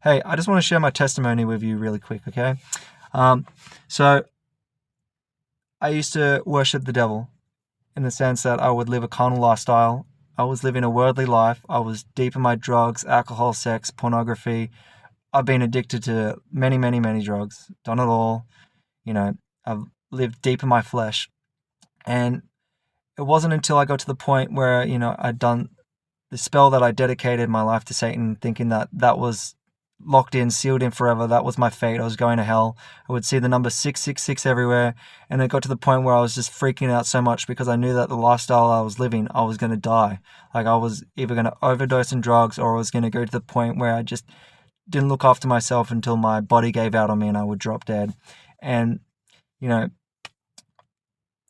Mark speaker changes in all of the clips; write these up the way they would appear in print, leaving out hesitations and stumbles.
Speaker 1: Hey, I just want to share my testimony with you really quick, okay? So I used to worship the devil in the sense that I would live a carnal lifestyle. I was living a worldly life. I was deep in my drugs, alcohol, sex, pornography. I've been addicted to many, many, many drugs, done it all. You know, I've lived deep in my flesh. And it wasn't until I got to the point where, I'd done the spell that I dedicated my life to Satan, thinking that that was locked in, sealed in forever. That was my fate. I was going to hell. I would see the number 666 everywhere. And it got to the point where I was just freaking out so much because I knew that the lifestyle I was living, I was going to die. Like I was either going to overdose on drugs or I was going to go to the point where I just didn't look after myself until my body gave out on me and I would drop dead. And, you know,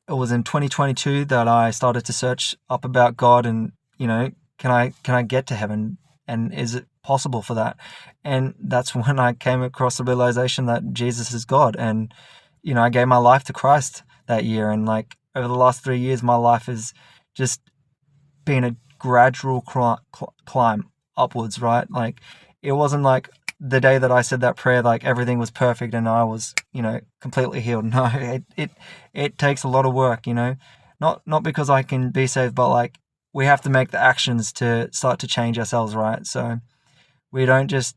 Speaker 1: it was in 2022 that I started to search up about God and, can I get to heaven? And is it possible for that? And that's when I came across the realization that Jesus is God. And, I gave my life to Christ that year. And like over the last 3 years, my life has just been a gradual climb upwards, right? Like it wasn't like the day that I said that prayer, like everything was perfect and I was, completely healed. No, it takes a lot of work, not because I can be saved, but like we have to make the actions to start to change ourselves, right? So we don't just,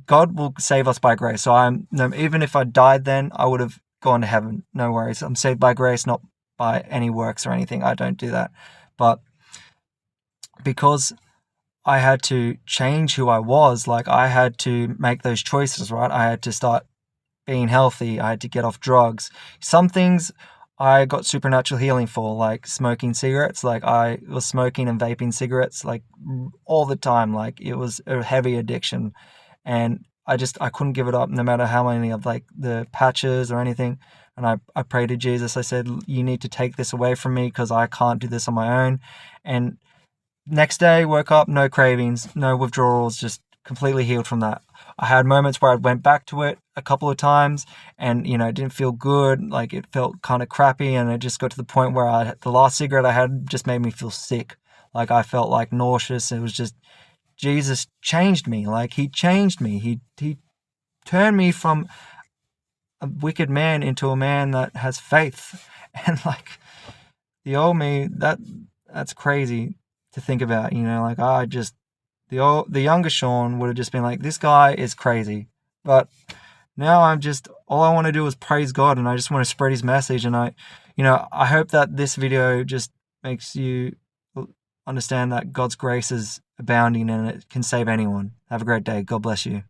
Speaker 1: God will save us by grace. So even if I died then, I would have gone to heaven. No worries. I'm saved by grace, not by any works or anything. I don't do that. But because I had to change who I was, like I had to make those choices, right? I had to start being healthy. I had to get off drugs. Some things I got supernatural healing for, like smoking cigarettes. Like I was smoking and vaping cigarettes like all the time. Like it was a heavy addiction. And I couldn't give it up no matter how many of like the patches or anything. And I prayed to Jesus. I said, you need to take this away from me because I can't do this on my own. And next day, woke up, no cravings, no withdrawals, just completely healed from that. I had moments where I went back to it a couple of times and, it didn't feel good. Like it felt kind of crappy. And it just got to the point where the last cigarette I had just made me feel sick. Like I felt like nauseous. It was just, Jesus changed me. Like he changed me. He turned me from a wicked man into a man that has faith. And like the old me, that's crazy to think about, like the younger Sean would have just been like, this guy is crazy. But now all I want to do is praise God and I just want to spread his message. And I hope that this video just makes you understand that God's grace is abounding and it can save anyone. Have a great day. God bless you.